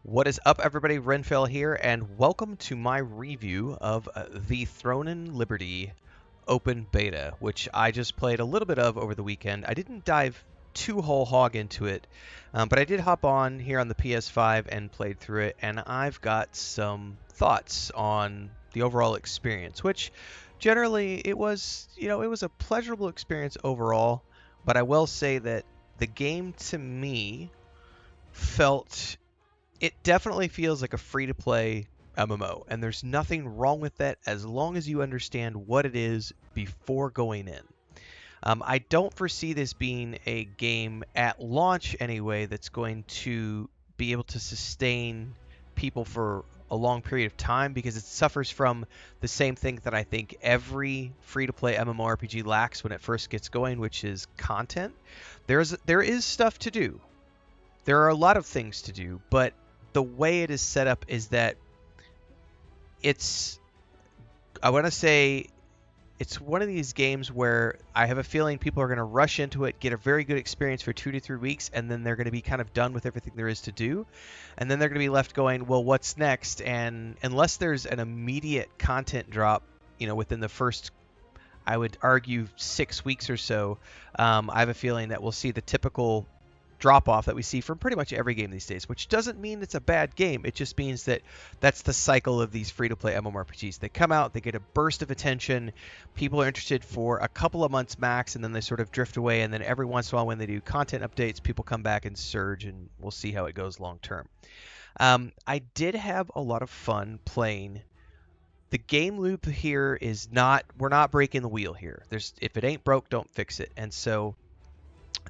What is up, everybody? Renfail here, and welcome to my review of the Throne and Liberty open beta, which I just played a little bit of over the weekend. I didn't dive too whole hog into it, but I did hop on here on the PS5 and played through it, and I've got some thoughts on the overall experience, which generally it was, it was a pleasurable experience overall, but I will say that the game to me felt it definitely feels like a free-to-play MMO, and there's nothing wrong with that as long as you understand what it is before going in. I don't foresee this being a game at launch anyway that's going to be able to sustain people for a long period of time because it suffers from the same thing that I think every free-to-play MMORPG lacks when it first gets going, which is content. There is stuff to do. There are a lot of things to do, but the way it is set up is that I want to say it's one of these games where I have a feeling people are going to rush into it, get a very good experience for 2 to 3 weeks, and then they're going to be kind of done with everything there is to do. And then they're going to be left going, well, what's next? And unless there's an immediate content drop, within the first, I would argue, 6 weeks or so, I have a feeling that we'll see the typical drop off that we see from pretty much every game these days, which doesn't mean it's a bad game. It just means that that's the cycle of these free-to-play MMORPGs. They come out, they get a burst of attention, people are interested for a couple of months max, and then they sort of drift away, and then every once in a while when they do content updates, people come back and surge, and we'll see how it goes long term. I did have a lot of fun playing. The game loop here is we're not breaking the wheel here. If it ain't broke, don't fix it. And so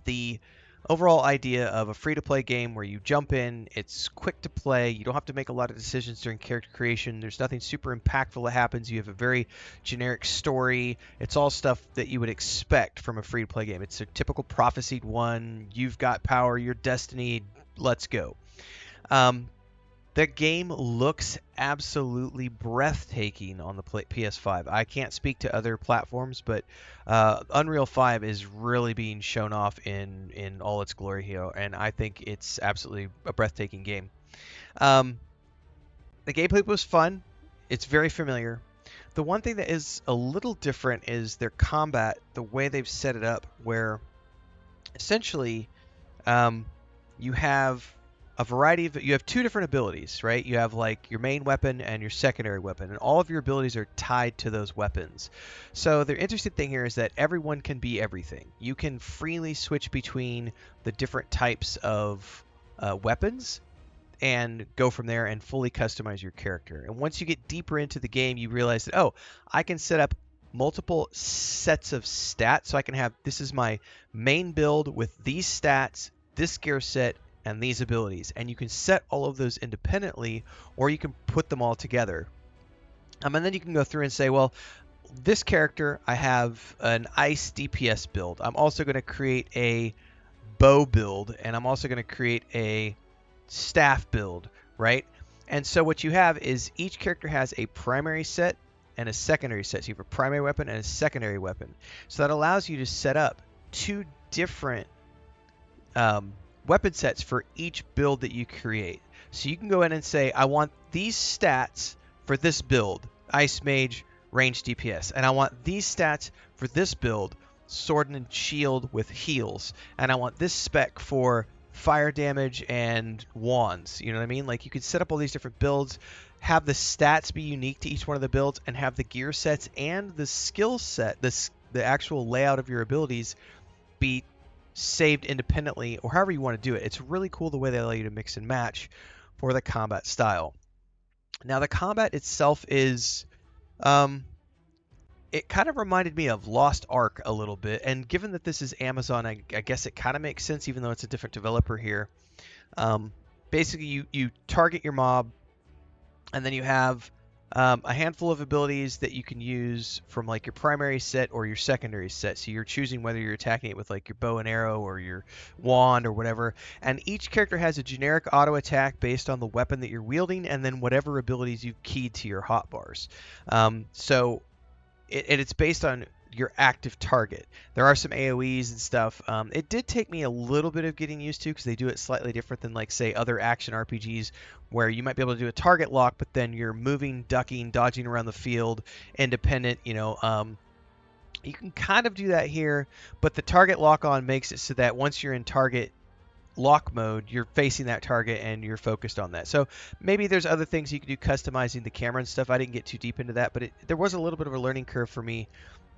the overall idea of a free-to-play game where you jump in, it's quick to play, you don't have to make a lot of decisions during character creation, there's nothing super impactful that happens, you have a very generic story, it's all stuff that you would expect from a free-to-play game. It's a typical prophesied one, you've got power, you're destiny, let's go. The game looks absolutely breathtaking on the PS5. I can't speak to other platforms, but Unreal 5 is really being shown off in all its glory here, and I think it's absolutely a breathtaking game. The gameplay was fun. It's very familiar. The one thing that is a little different is their combat, the way they've set it up, where essentially you have you have two different abilities, right? You have like your main weapon and your secondary weapon, and all of your abilities are tied to those weapons. So the interesting thing here is that everyone can be everything. You can freely switch between the different types of weapons and go from there and fully customize your character. And once you get deeper into the game, you realize that, oh, I can set up multiple sets of stats. So I can have, this is my main build with these stats, this gear set, and these abilities, and you can set all of those independently, or you can put them all together. And then you can go through and say, well, this character, I have an ice DPS build. I'm also going to create a bow build, and I'm also going to create a staff build, right? And so what you have is each character has a primary set and a secondary set. So you have a primary weapon and a secondary weapon. So that allows you to set up two different weapon sets for each build that you create. So you can go in and say, I want these stats for this build, Ice Mage, Range DPS, and I want these stats for this build, Sword and Shield with heals, and I want this spec for fire damage and wands. You know what I mean? Like, you could set up all these different builds, have the stats be unique to each one of the builds, and have the gear sets and the skill set, the actual layout of your abilities be saved independently, or however you want to do it. It's really cool the way they allow you to mix and match for the combat style. Now, the combat itself is, it kind of reminded me of Lost Ark a little bit, and given that this is Amazon, I guess it kind of makes sense, even though it's a different developer here. Basically, you target your mob, and then you have a handful of abilities that you can use from like your primary set or your secondary set. So you're choosing whether you're attacking it with like your bow and arrow or your wand or whatever. And each character has a generic auto attack based on the weapon that you're wielding, and then whatever abilities you've keyed to your hotbars. So it's based on your active target. There are some AoEs and stuff. It did take me a little bit of getting used to because they do it slightly different than like say other action RPGs where you might be able to do a target lock, but then you're moving, ducking, dodging around the field, independent. You can kind of do that here, but the target lock on makes it so that once you're in target lock mode, you're facing that target and you're focused on that. So maybe there's other things you can do customizing the camera and stuff. I didn't get too deep into that, but there was a little bit of a learning curve for me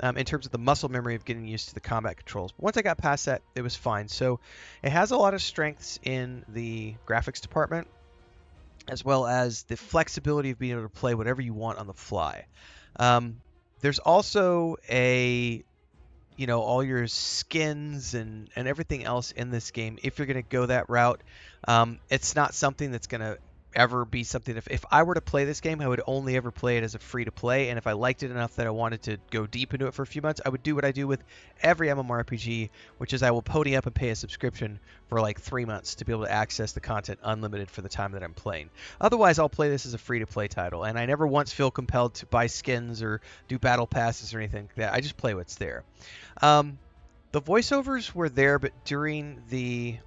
in terms of the muscle memory of getting used to the combat controls. But once I got past that, it was fine. So it has a lot of strengths in the graphics department, as well as the flexibility of being able to play whatever you want on the fly. There's also all your skins and everything else in this game. If you're going to go that route, it's not something that's going to ever be something. If I were to play this game, I would only ever play it as a free to play. And if I liked it enough that I wanted to go deep into it for a few months, I would do what I do with every MMORPG, which is I will pony up and pay a subscription for like 3 months to be able to access the content unlimited for the time that I'm playing. Otherwise, I'll play this as a free to play title. And I never once feel compelled to buy skins or do battle passes or anything like that. I just play what's there. The voiceovers were there, but during the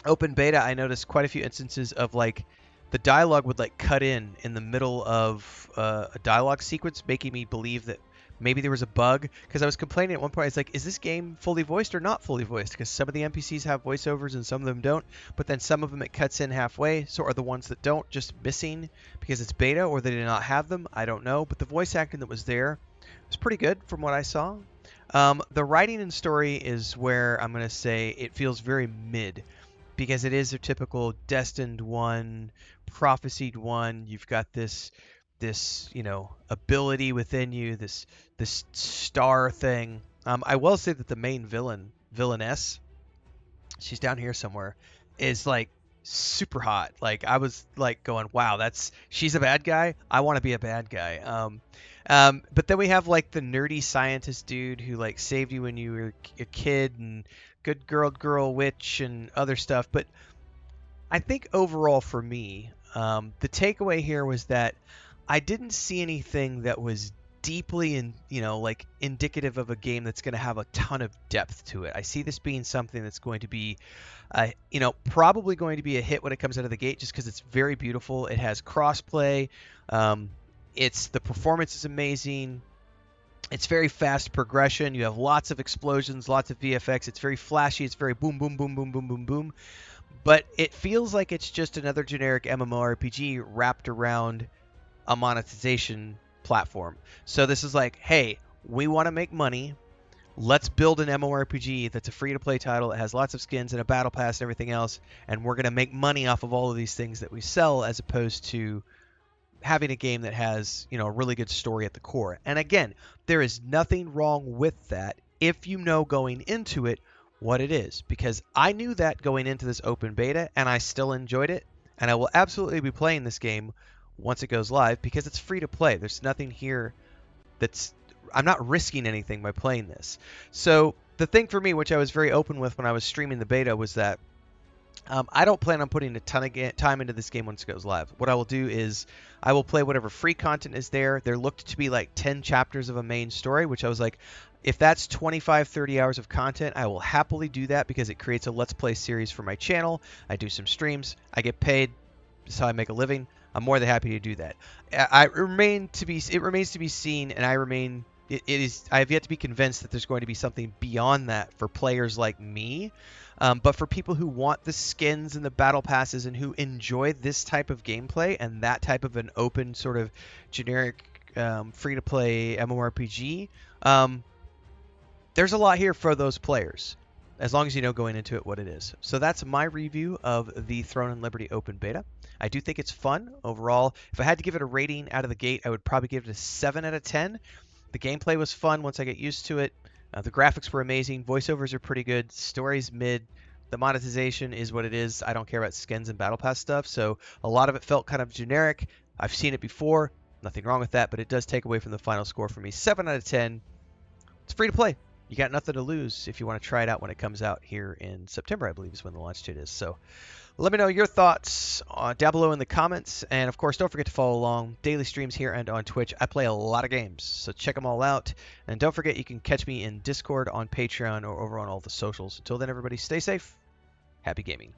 open beta, I noticed quite a few instances of like the dialogue would like cut in the middle of a dialogue sequence, making me believe that maybe there was a bug. Because I was complaining at one point, I was like, is this game fully voiced or not fully voiced? Because some of the NPCs have voiceovers and some of them don't, but then some of them it cuts in halfway. So are the ones that don't just missing because it's beta, or they did not have them? I don't know. But the voice acting that was there was pretty good from what I saw. The writing and story is where I'm going to say it feels very mid, because it is a typical destined one, prophesied one. You've got this ability within you, this star thing. I will say that the main villainess, she's down here somewhere, is like super hot. Like I was like going, wow, she's a bad guy. I want to be a bad guy. But then we have like the nerdy scientist dude who like saved you when you were a kid, and good girl witch and other stuff. But I think overall for me, the takeaway here was that I didn't see anything that was deeply like indicative of a game that's going to have a ton of depth to it. I see this being something that's going to be probably going to be a hit when it comes out of the gate, just because it's very beautiful. It has crossplay. The performance is amazing. It's very fast progression. You have lots of explosions, lots of VFX. It's very flashy. It's very boom, boom, boom, boom, boom, boom, boom. But it feels like it's just another generic MMORPG wrapped around a monetization platform. So this is like, hey, we want to make money. Let's build an MMORPG that's a free-to-play title. It has lots of skins and a battle pass and everything else. And we're going to make money off of all of these things that we sell, as opposed to having a game that has, a really good story at the core. And again, there is nothing wrong with that if you know going into it what it is, because I knew that going into this open beta, and I still enjoyed it, and I will absolutely be playing this game once it goes live, because it's free to play. There's nothing here I'm not risking anything by playing this. So the thing for me, which I was very open with when I was streaming the beta, was that I don't plan on putting a ton of time into this game once it goes live. What I will do is I will play whatever free content is there. There looked to be like 10 chapters of a main story, which I was like, if that's 25, 30 hours of content, I will happily do that, because it creates a Let's Play series for my channel. I do some streams. I get paid. That's how I make a living. I'm more than happy to do that. It remains to be seen, and I have yet to be convinced that there's going to be something beyond that for players like me. But for people who want the skins and the battle passes, and who enjoy this type of gameplay and that type of an open sort of generic free-to-play MMORPG, there's a lot here for those players, as long as you know going into it what it is. So that's my review of the Throne and Liberty open beta. I do think it's fun overall. If I had to give it a rating out of the gate, I would probably give it a 7 out of 10. The gameplay was fun once I get used to it. The graphics were amazing. Voiceovers are pretty good. Story's mid. The monetization is what it is. I don't care about skins and battle pass stuff, so a lot of it felt kind of generic. I've seen it before. Nothing wrong with that, but it does take away from the final score for me. 7 out of 10. It's free to play. You got nothing to lose if you want to try it out when it comes out here in September, I believe is when the launch date is. So let me know your thoughts down below in the comments. And of course, don't forget to follow along daily streams here and on Twitch. I play a lot of games, so check them all out. And don't forget, you can catch me in Discord, on Patreon, or over on all the socials. Until then, everybody, stay safe. Happy gaming.